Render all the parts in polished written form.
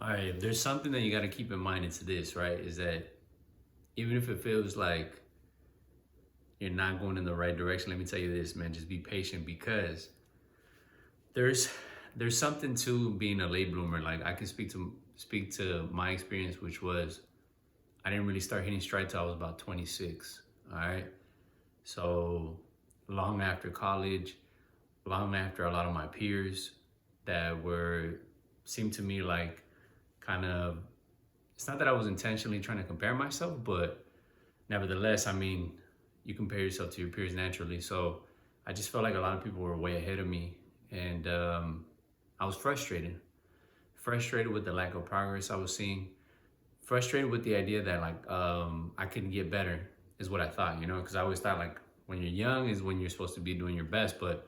All right, if there's something that you got to keep in mind, it's this, right? Is that even if it feels like you're not going in the right direction, let me tell you this, man, just be patient because there's there's something to being a late bloomer. Like I can speak to my experience, which was I didn't really start hitting stride till I was about 26. All right, so long after college, long after a lot of my peers that were seemed to me like kind of, it's not that I was intentionally trying to compare myself, but nevertheless, I mean, you compare yourself to your peers naturally. So I just felt like a lot of people were way ahead of me, and I was frustrated with the lack of progress I was seeing, frustrated with the idea that like I couldn't get better is what I thought, because I always thought like when you're young is when you're supposed to be doing your best, but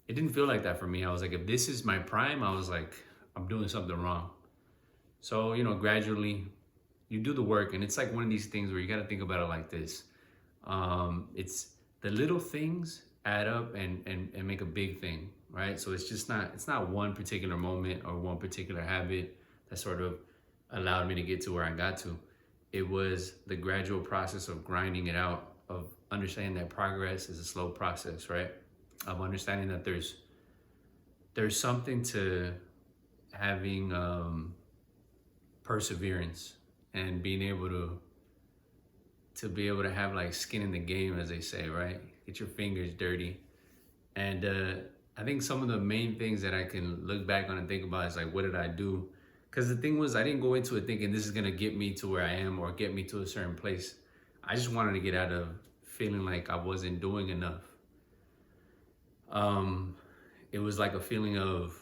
it didn't feel like that for me. I was like, if this is my prime, I was like, I'm doing something wrong. So, gradually you do the work, and it's like one of these things where you got to think about it like this. It's the little things add up and make a big thing, right? So it's not one particular moment or one particular habit that sort of allowed me to get to where I got to. It was the gradual process of grinding it out, of understanding that progress is a slow process, right? Of understanding that there's something to having perseverance and being able to be able to have like skin in the game, as they say, right? Get your fingers dirty. And I think some of the main things that I can look back on and think about is like, what did I do? Because the thing was, I didn't go into it thinking this is gonna get me to where I am or get me to a certain place. I just wanted to get out of feeling like I wasn't doing enough. Um, it was like a feeling of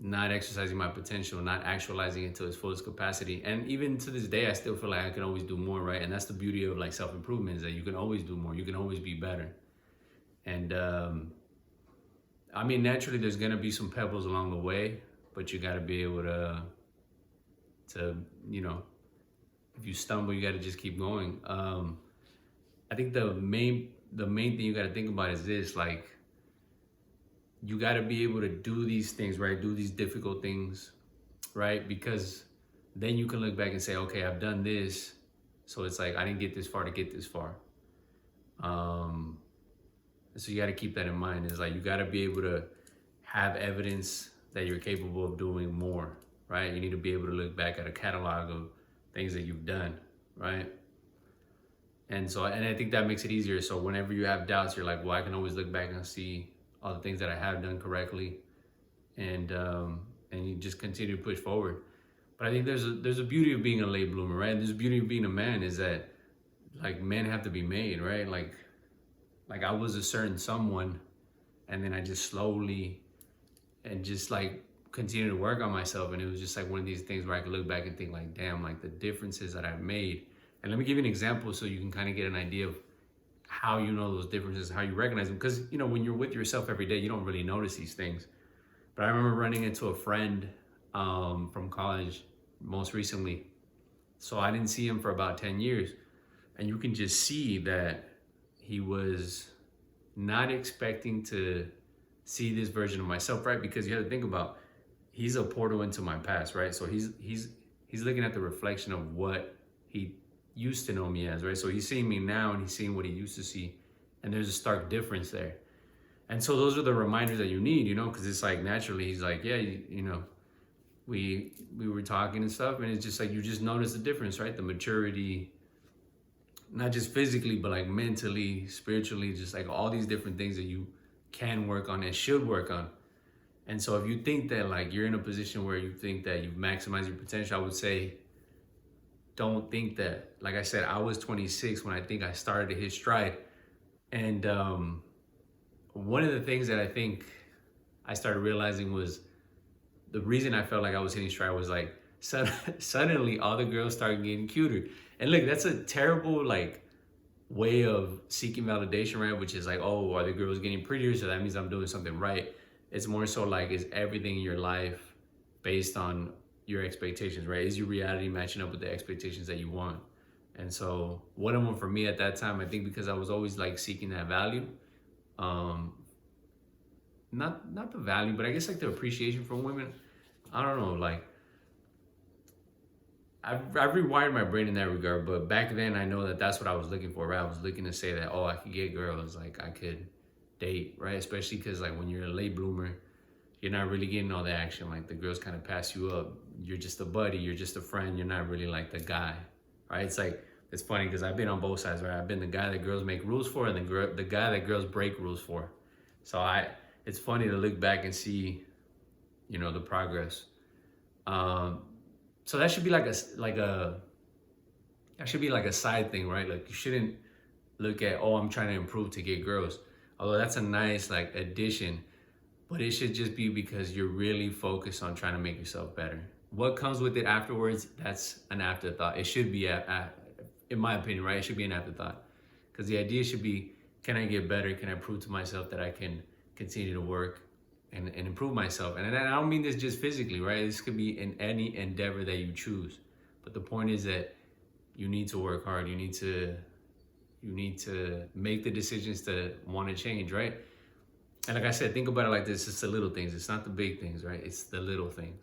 not exercising my potential, not actualizing it to its fullest capacity. And even to this day, I still feel like I can always do more, right? And that's the beauty of like self-improvement, is that you can always do more. You can always be better. And I mean, naturally, there's gonna be some pebbles along the way, but you gotta be able to you know, if you stumble, you gotta just keep going. I think the main thing you gotta think about is this, like, you got to be able to do these things, right? Do these difficult things, right? Because then you can look back and say, okay, I've done this. So it's like, I didn't get this far to get this far. Um, so you got to keep that in mind. It's like, you got to be able to have evidence that you're capable of doing more, right? You need to be able to look back at a catalog of things that you've done, right? And I think that makes it easier. So whenever you have doubts, you're like, well, I can always look back and see all the things that I have done correctly, and you just continue to push forward. But I think there's a beauty of being a late bloomer, right? There's a beauty of being a man, is that like men have to be made, right? Like I was a certain someone, and then I just slowly and just like continue to work on myself, and it was just like one of these things where I could look back and think like, damn, like the differences that I've made. And let me give you an example so you can kind of get an idea of how you know those differences, how you recognize them. Because when you're with yourself every day, you don't really notice these things. But I remember running into a friend from college most recently. So I didn't see him for about 10 years. And you can just see that he was not expecting to see this version of myself, right? Because you have to think about, he's a portal into my past, right? So he's looking at the reflection of what he used to know me as, right? So he's seeing me now and he's seeing what he used to see. And there's a stark difference there. And so those are the reminders that you need, because it's like naturally he's like, yeah, we were talking and stuff, and it's just like you just notice the difference, right? The maturity, not just physically, but like mentally, spiritually, just like all these different things that you can work on and should work on. And so if you think that like you're in a position where you think that you've maximized your potential, I would say don't think that. Like I said, I was 26 when I think I started to hit stride. And one of the things that I think I started realizing was the reason I felt like I was hitting stride was like suddenly all the girls started getting cuter. And look, that's a terrible like way of seeking validation, right? Which is like, oh, are the girls getting prettier? So that means I'm doing something right. It's more so like, is everything in your life based on your expectations, right? Is your reality matching up with the expectations that you want? And so one of them for me at that time, I think because I was always like seeking that value, um, not the value, but I guess like the appreciation from women. I don't know, like I've rewired my brain in that regard, but back then I know that that's what I was looking for, right? I was looking to say that, oh, I could get girls, like I could date, right? Especially because like when you're a late bloomer, you're not really getting all the action. Like the girls kind of pass you up. You're just a buddy. You're just a friend. You're not really like the guy, right? It's like it's funny because I've been on both sides, right? I've been the guy that girls make rules for, and the guy that girls break rules for. So it's funny to look back and see, the progress. Um, so that should be that should be like a side thing, right? Like you shouldn't look at, oh, I'm trying to improve to get girls. Although that's a nice like addition, but it should just be because you're really focused on trying to make yourself better. What comes with it afterwards, that's an afterthought. It should be, in my opinion, right? It should be an afterthought. Because the idea should be, can I get better? Can I prove to myself that I can continue to work and improve myself? And I don't mean this just physically, right? This could be in any endeavor that you choose. But the point is that you need to work hard. You need to make the decisions to want to change, right? And like I said, think about it like this: it's the little things. It's not the big things, right? It's the little things.